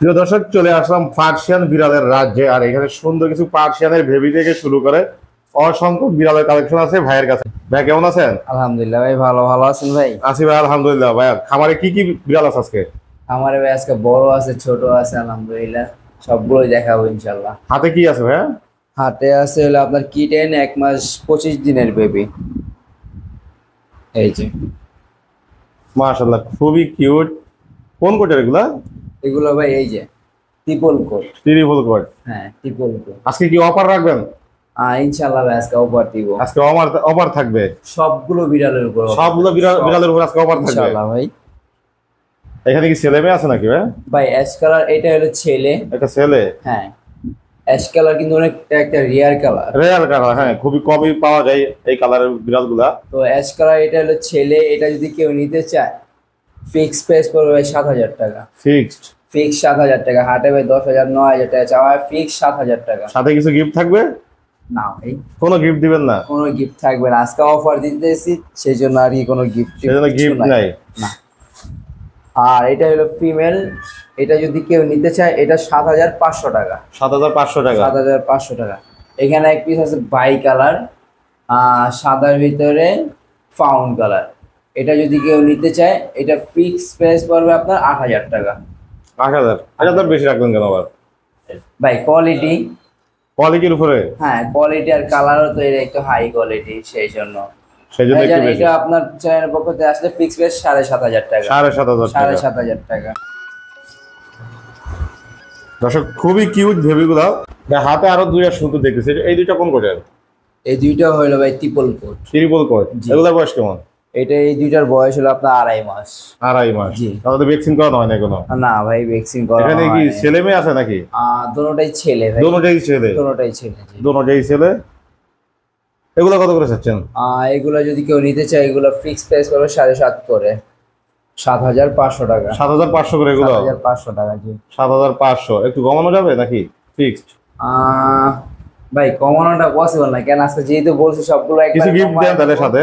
প্রিয় দর্শক, চলে আসলাম পার্সিয়ান বিড়ালের রাজ্যে। আর এখানে সুন্দর কিছু পার্সিয়ানের বেবি থেকে শুরু করে অসংখ্য বিড়ালের কালেকশন আছে ভাইয়ের কাছে। ভাই কেমন আছেন? আলহামদুলিল্লাহ ভাই, ভালো আছেন ভাই? আছি ভাই, আলহামদুলিল্লাহ। ভাই খামারে কি কি বিড়াল আছে আজকে? আমার ভাই আজকে বড় আছে, ছোট আছে, আলহামদুলিল্লাহ সবগুলোই দেখাবো ইনশাল্লাহ। হাতে কি আছে ভাইয়া? হাতে আছে হলো আপনার কিটেন 1 মাস 25 দিনের বেবি। এই যে মাশাআল্লাহ, খুবই কিউট। কোন কোটের এগুলা? এগুলো ভাই এই যে ট্রিপল কোট। Triple coat. হ্যাঁ, ট্রিপল কোট। আজকে কি অফার রাখবেন? ইনশাল্লাহ ভাই আজকে অফার দিব। আজকে অফার থাকবে সবগুলো বিড়ালের উপর, সবগুলো বিড়ালের উপর আজকে অফার থাকবে ইনশাল্লাহ ভাই। এখানে কি ছেলে মেয়ে আছে নাকি ভাই? ভাই অ্যাশ কালার, এটা হলো ছেলে। একটা ছেলে। হ্যাঁ, অ্যাশ কালার কিন্তু অনেকটা একটা রেয়ার কালার। রেয়ার কালার, হ্যাঁ খুবই কমই পাওয়া যায় এই কালারের বিড়ালগুলা। তো অ্যাশ কালার এটা হলো ছেলে। এটা যদি কেউ নিতে চায় ফিক্স প্রাইস পড়বে 7,000 টাকা। ফিক্সড? ফিক্স 7,000 টাকা। হাটে ভাই 10,000 9,000 টাকা চাওয়া হয়, ফিক্স 7,000 টাকা। সাথে কিছু গিফট থাকবে? না ভাই, কোনো গিফট দিবেন না? কোনো গিফট থাকবে না, আজকে অফার দিতেছি সেই জন্য আর কি কোনো গিফট নাই না। আর এটা হলো ফিমেল। এটা যদি কেউ নিতে চায় এটা 7,500 টাকা। 7,500 টাকা? 7,500 টাকা। এখানে এক পিস আছে বাই কালার, সাদার ভিতরে ফাউন কালার। এটা যদি কেউ নিতে চায় এটা ফিক্স প্রাইস পড়বে আপনার 8,000 টাকা। 8,000? 8,000 বেশি রাখবেন কেন আবার ভাই কোয়ালিটি, কোয়ালিটির উপরে? হ্যাঁ কোয়ালিটি আর কালারও তো এটা একটু হাই কোয়ালিটি, সেই জন্য একটু বেশি। এটা আপনার চ্যানেলের পক্ষ থেকে আসলে ফিক্স প্রাইস 7,500 টাকা। 7,500 টাকা। দর্শক, খুবই কিউট বেবিগুলো। হাতে আরো দুইটা সুন্দর দেখতেছি, এই দুইটা কোন কোটের? এই দুইটা হলো ভাই ট্রিপল কোট। Triple coat. এগুলোর বয়স কেমন? এটা এই দুইটার বয়স হলো আপনার 2.5 মাস। 2.5 মাস? জি। তাহলে ভ্যাকসিন করানো হয় না কোনো? না ভাই, ভ্যাকসিন করা এখানে কি ছেলে মেয়ে আছে নাকি? দুটোটাই ছেলে ভাই। দুটোটাই ছেলে? দুটোটাই ছেলে, জি দুটোটাই ছেলে। এগুলো কত করে চাচ্ছেন? এগুলো যদি কেউ নিতে চায় এগুলো ফিক্স প্রাইস পড়বে 7,500 করে। 7,500 টাকা। 7,500 করে এগুলো? 7,500 টাকা, জি। 7,500 একটু কমানো যাবে নাকি ফিক্সড? ভাই কমানোটা পসিবল না, কেন আজকে যেহেতু বলছি সবগুলো কিছু গিফট দেন তাদের সাথে।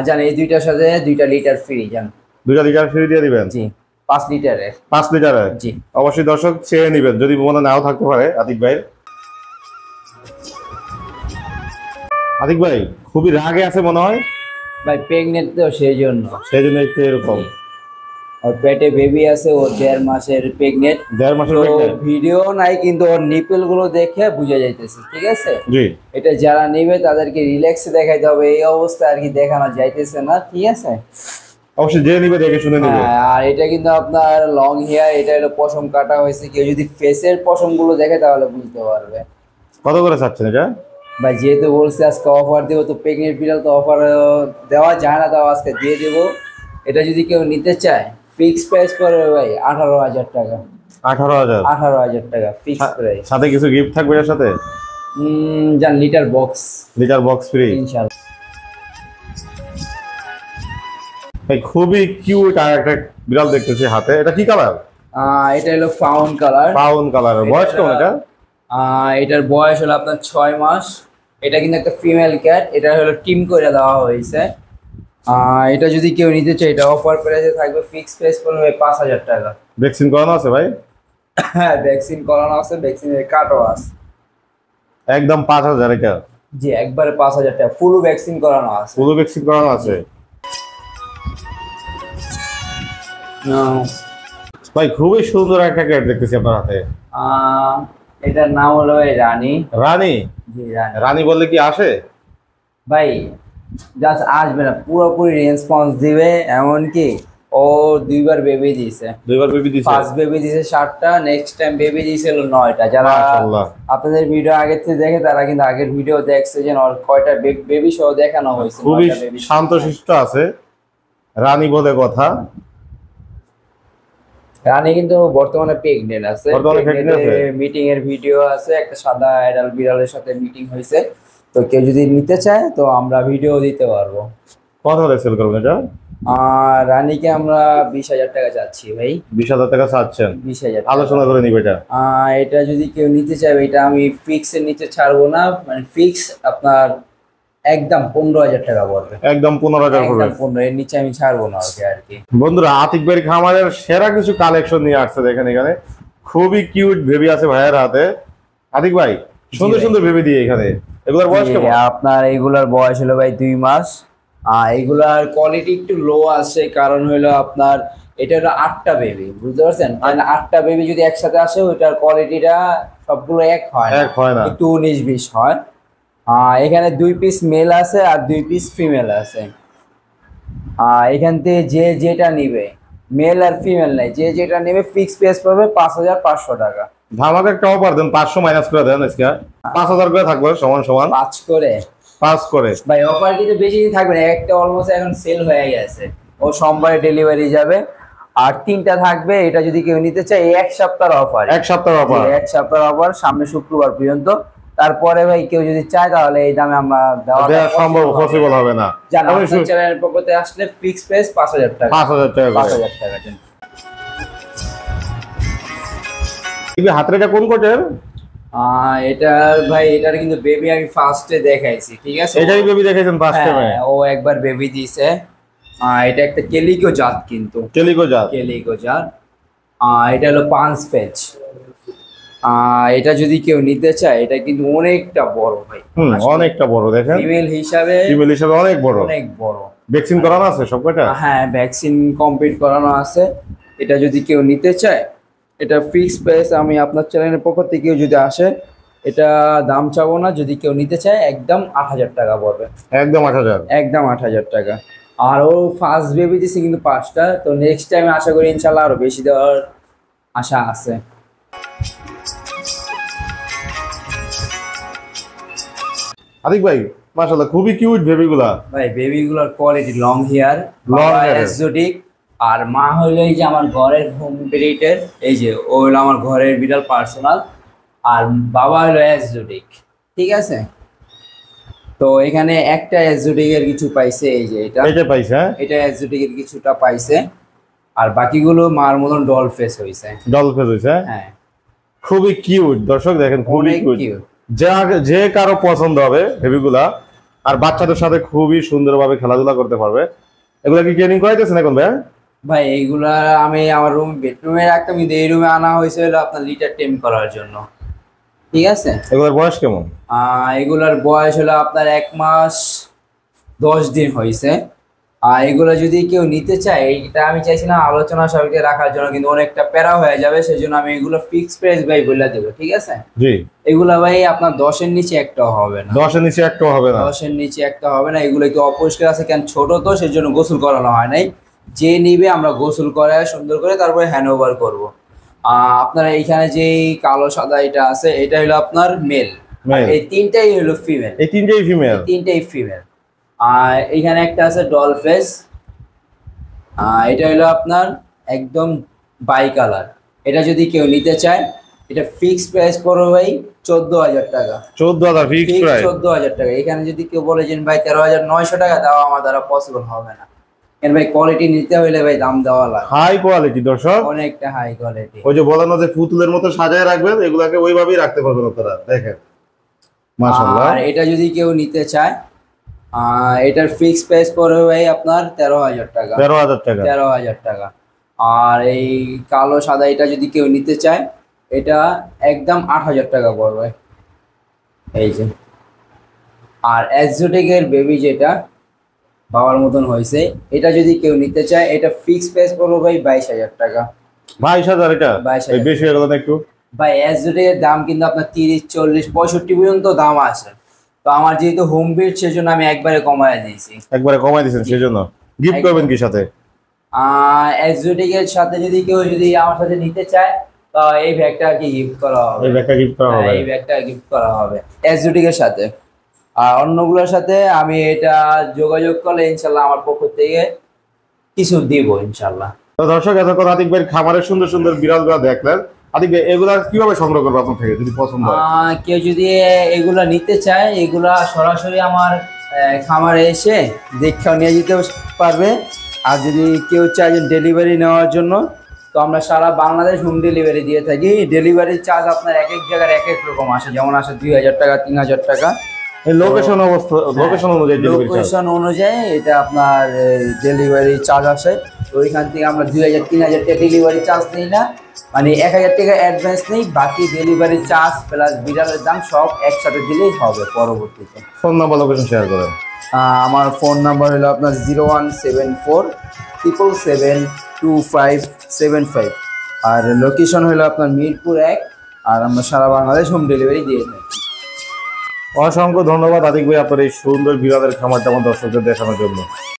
জান এই দুইটার সাথে 2 লিটার ফ্রি। জান 2 লিটার ফ্রি দিয়ে দিবেন? জি, 5 লিটারের। 5 লিটারের? জি। অবশ্যই দর্শক চেয়ে নেবেন, যদি মনে নাও থাকতে পারে আতিক ভাই। আতিক ভাই খুবই রাগে আছে মনে হয়। ভাই প্রেগনেন্ট তো সেই জন্য একটু এরকম। ওর পেটে বেবি আছে, ও 1.5 মাসের প্রেগনেন্ট। 1.5 মাসের প্রেগনেন্ট? ভিডিও নাই কিন্তু ওর নিপল গুলো দেখে বুঝা যাইতেছে, ঠিক আছে? জি। এটা যারা নেবে তাদেরকে রিল্যাক্সে দেখাইতে হবে, এই অবস্থা আর কি দেখানো যাইতেছে না, ঠিক আছে? অবশ্যই যে নিবে দেখে শুনে নিবে। আর এটা কিন্তু আপনার লং হেয়ার, এটা হলো পশম কাটা হয়েছে। কেউ যদি ফেসের পশম গুলো দেখে তাহলে বুঝতে পারবে। কত করে চাচ্ছেন এটা? ভাই যেহেতু বলছে আজকে অফার দেবো, তো প্রেগনেন্ট বিড়াল তো অফার দেওয়া যায় না, তাও আজকে দিয়ে দেবো। এটা যদি কেউ নিতে চায় ফিক্স প্রাইস পড়বে ভাই 18,000 টাকা। 18,000? 18,000 টাকা ফিক্স প্রাইস। সাথে কিছু গিফট থাকবে এর সাথে? জান লিটার বক্স ফ্রি ইনশাআল্লাহ। ভাই খুবই কিউট আর একটা বিড়াল দেখতেছি হাতে, এটা কি কালার? এটা হলো ফাউন কালার। Fawn colour. বয়স কেমন এটা? এটার বয়স হলো আপনার 6 মাস। এটা কিন্তু একটা ফিমেল ক্যাট। এটা হলো টিম করে দেওয়া হয়েছে। এটা যদি কেউ নিতে চায় এটা অফার প্রাইসে থাকবে, ফিক্স প্রাইস পড়বে 5,000 টাকা। ভ্যাকসিন করানো আছে ভাই? হ্যাঁ ভ্যাকসিন করানো আছে, ভ্যাকসিনের কার্ডও আছে। একদম 5,000 এটা? জি, একবারে 5,000 টাকা। ফুল ভ্যাকসিন করানো আছে। পুরো ভ্যাকসিন করানো আছে? ভাই খুবই সুন্দর একটা ক্যাট দেখতেছি আপনার হাতে। এটার নাম হলো ভাই রানী। রানী? জি রানী। রানী বললে কি আসে? ভাই জাস্ট আসবে না, পুরোপুরি রেসপন্স দিবে। এমনকি ও 2বার বেবি দিয়েছে। 2বার বেবি দিয়েছে? ফার্স্ট বেবি দিয়েছে 7টা, নেক্সট টাইম বেবি দিয়েছিল 9টা। যারা আপনাদের ভিডিও আগের থেকে দেখে তারা কিন্তু আগের ভিডিও দেখছে যে ওর কয়টা বেবি সহ দেখানো হয়েছে। খুবই শান্তশিষ্ট আছে রানী বলে কথা। রানী কিন্তু বর্তমানে প্রেগনেন্ট আছে। মিটিং এর ভিডিও আছে, একটা সাদা অ্যাডাল্ট বিড়ালের সাথে মিটিং হয়েছে। তো কেউ যদি নিতে চায় তো আমরা ভিডিও দিতে পারবো। কত হলে সেল করবেন এটা? রানীকে আমরা 20,000 টাকা চাচ্ছি ভাই। 20,000 টাকা চাচ্ছেন? 20,000 আলোচনা করে নিবে এটা? এটা যদি কেউ নিতে চায় এটা আমি ফিক্সের নিচে ছাড়বো না, মানে ফিক্স আপনার একদম 15,000 টাকা পড়বে। একদম 15,000 পড়বে? 15 এর নিচে আমি ছাড়বো না আর কি। বন্ধুরা, আতিক ভাইয়ের খামারের সেরা কিছু কালেকশন নিয়ে আসছে দেখেন। এখানে খুবই কিউট বেবি আছে ভাইয়ের হাতে। আতিক ভাই সুন্দর ভাই। সুন্দর বেবি দিয়ে এখানে, এগুলোর বয়স কেমন? আপনার এইগুলার বয়স হলো ভাই 2 মাস। এইগুলার কোয়ালিটি একটু লো আছে, কারণ হলো আপনার এটা হলো 8টা বেবি, বুঝতে পারছেন? কারণ 8টা বেবি যদি একসাথে আসে ওইটার কোয়ালিটিটা সবগুলো এক হয় না, এক হয় না। একটু 19-20 হয়। এখানে 2 পিস মেল আছে আর 2 পিস ফিমেল আছে। এখান থেকে যে যেটা নিবে, মেল আর ফিমেল নাই, যে যেটা নেবে ফিক্স প্রাইস পড়বে 5500 টাকা। ধামাকা একটা অফার দেন, 500 মাইনাস করে দেন আজকে, 5000 করে থাকবে সমান সমান 5 করে 5 করে। ভাই অফার কিন্তু বেশি দিন থাকবে না, একটা অলমোস্ট এখন সেল হয়ে গেছে, ও সোমবারে ডেলিভারি যাবে। আর 3টা থাকবে, এটা যদি কেউ নিতে চায় এই 1 সপ্তাহের অফার, এক সপ্তাহ অফার। 1 সপ্তাহের অফার সামনে শুক্রবার পর্যন্ত। তারপরে ভাই কেউ যদি চায় তাহলে এই দামে আমরা দেওয়া দেওয়া সম্ভব পসিবল হবে না। জানা চ্যানেলের পক্ষে আসলে ফিক্স প্রাইস 5000 টাকা, 5000 টাকা করে। 5000 টাকা। এই হাতের এটা কোন কোটের? এটার ভাই এটার কিন্তু বেবি আমি ফার্স্টে দেখাইছি, ঠিক আছে? এটাই বেবি দেখেছেন ফার্স্ট টাইমে? হ্যাঁ, ও একবার বেবি দিয়েছে। এটা একটা কেলিকো জাত, কিন্তু কেলিকো জাত। কেলিকো জাত। এটা হলো 5 ফেজ। এটা যদি কেউ নিতে চায়, এটা কিন্তু অনেকটা বড় ভাই, অনেকটা বড় দেখেন, ফিমেল হিসাবে ফিমেল হিসেবে অনেক বড়। অনেক বড়। ভ্যাকসিন করানো আছে সবকটা? হ্যাঁ, ভ্যাকসিন কমপ্লিট করানো আছে। এটা যদি কেউ নিতে চায়, এটা ফিক্স প্রাইস আমি আপনার চ্যানেলের পক্ষ থেকে যদি আসে, এটা দাম চাবো না, যদি কেউ নিতে চায় একদম 8000 টাকা পড়বে, একদম 8000, একদম 8000 টাকা। আর ও ফার্স্ট বেবি দিছে কিন্তু 5টা, তো নেক্সট টাইম আশা করি ইনশাল্লাহ আরো বেশি দেওয়ার আশা আছে। আতিক ভাই মাশাআল্লাহ খুবই কিউট বেবিগুলা। ভাই বেবিগুলোর quality long hair, Long hair। Exotic. আর মা হলো এই যে আমার ঘরের হোম ব্রিডের, এই যে ও হলো আমার ঘরের বিড়াল পার্সোনাল। আর বাবা হলো এক্সোটিক, ঠিক আছে? তো এখানে একটা এক্সোটিকের কিছু পাইছে, এই যে এটা পাইছে, হ্যাঁ এটা এক্সোটিকের কিছুটা পাইছে। আর বাকিগুলো মার মতন ডল ফেস হইছে। ডল ফেস হইছে। হ্যাঁ, খুবই কিউট দর্শক, দেখেন খুবই অনেক কিউট। কিউট। যে কারো পছন্দ হবে বেবিগুলা, আর বাচ্চাদের সাথে খুবই সুন্দরভাবে খেলাধুলা করতে পারবে। এগুলা কি ট্রেনিং করাইতেছেন এখন ভাই? ভাই এইগুলা আমি আমার বেডরুমে রাখতাম, কিন্তু এই রুমে আনা হয়েছে হলো আপনার লিটার টেম করার জন্য, ঠিক আছে? এগুলার বয়স কেমন? এগুলার বয়স হলো আপনার 1 মাস 10 দিন হয়েছে। আর এগুলো যদি কেউ নিতে চায়, এটা আমি চাইছিলাম আলোচনা সবাইকে রাখার জন্য, কিন্তু অনেকটা প্যারা হয়ে যাবে, সেই জন্য আমি এগুলো ফিক্স প্রাইস ভাই বলে দেবো, ঠিক আছে? জি। এগুলা ভাই আপনার 10-এর নিচে একটাও হবে না, 10-এর নিচে একটাও হবে না। 10-এর নিচে একটা হবে না। এগুলো একটু অপরিষ্কার আছে, কেন ছোট তো, সেই জন্য গোসল করানো হয় নাই। যে নিবে আমরা গোসল করে সুন্দর করে তারপরে হ্যান্ড ওভার করবো। আপনার এইখানে যে কালো সাদা এটা আছে, এটা হলো আপনার মেল, এই 3টাই হলো ফিমেল। এই 3টাই ফিমেল? 3টাই ফিমেল। আর এইখানে একটা আছে ডল ফেস, এটা হলো আপনার একদম বাই কালার। এটা যদি কেউ নিতে চায়, এটা ফিক্সড প্রাইস পড়বে ভাই 14000 টাকা। 14000 ফিক্সড প্রাইস? 14000 টাকা। এখানে যদি কেউ বলে যে ভাই 13900 টাকা দাও, আমার দ্বারা পসিবল হবে না, কেন ভাই কোয়ালিটি নিতে হলে ভাই দাম দেওয়া লাগে, হাই কোয়ালিটি দর্শক, অনেকটা হাই কোয়ালিটি। ওই যে বলেন না যে পুতুলের মতো সাজায় রাখবেন, এগুলাকে ওইভাবেই রাখতে পারবেন আপনারা, দেখেন মাশাআল্লাহ। আর এটা যদি কেউ নিতে চায়, এটার ফিক্স প্রাইস পড়বে ভাই আপনার 13000 টাকা। 13000 টাকা? 13000 টাকা। আর এই কালো সাদা এটা যদি কেউ নিতে চায়, এটা একদম 8000 টাকা পড়বে, এই যে। আর এক্সোটিকের বেবি যেটা বাবার মতন হয়েছে, এটা যদি কেউ নিতে চায়, এটা ফিক্স প্রাইস পড়বে ভাই 22000 টাকা। 22000? এটা 22000 বেশি হয়ে গেল না একটু? ভাই এক্সোটিকের দাম কিন্তু আপনার 30, 40, 65 পর্যন্ত দাম আছে। তো আমার যেহেতু হোম বিট, সেজন্য আমি একবারে কমায় দিয়েছি। একবারে কমাই দিয়েছেন, সেজন্য গিফট করবেন কি সাথে? এক্সোটিকের সাথে যদি কেউ আমার সাথে নিতে চায়, তো এই ব্যাগটা আর কি গিফট করা হবে। এই ব্যাগটা গিফট করা হবে? এই ব্যাগটা গিফট করা হবে এক্সোটিকের সাথে। আর অন্যগুলোর সাথে আমি এটা যোগাযোগ করলে ইনশাল্লাহ আমার পক্ষ থেকে কিছু দিব ইনশাল্লাহ। তো দর্শক এতক্ষণ আতিক ভাইয়ের খামারের সুন্দর সুন্দর বিড়ালগুলো দেখলেন। আতিক ভাই এগুলা কিভাবে সংগ্রহ করবো আপনার থেকে যদি পছন্দ হয়? কেউ যদি এগুলা নিতে চায়, এগুলা সরাসরি আমার খামারে এসে দেখেও নিয়ে যেতে পারবে। আর যদি কেউ চায় ডেলিভারি নেওয়ার জন্য, তো আমরা সারা বাংলাদেশ হোম ডেলিভারি দিয়ে থাকি। ডেলিভারি চার্জ আপনার এক এক জায়গার এক এক রকম আসে, যেমন আসে 2000 টাকা, 3000 টাকা। লোকেশন অবস্থা, লোকেশন অনুযায়ী ডেলিভারি চার্জ? লোকেশন অনুযায়ী এটা আপনার ডেলিভারি চার্জ আসে। তো ওইখান থেকে আমরা 2000-3000 টাকা ডেলিভারি চার্জ দিই না, মানে 1000 টাকা অ্যাডভান্স নেই, বাকি ডেলিভারি চার্জ প্লাস বিড়ালের দাম সব একসাথে দিলেই হবে পরবর্তীতে। ফোন নাম্বার লোকেশন শেয়ার করেন। আমার ফোন নাম্বার হলো আপনার 0174 777 2575, আর লোকেশন হলো আপনার মিরপুর 1, আর আমরা সারা বাংলাদেশ হোম ডেলিভারি দিয়ে থাকি। অসংখ্য ধন্যবাদ আতিক ভাই আপনার এই সুন্দর বিড়ালের খামারটা আমার দর্শকদের দেখানোর জন্য।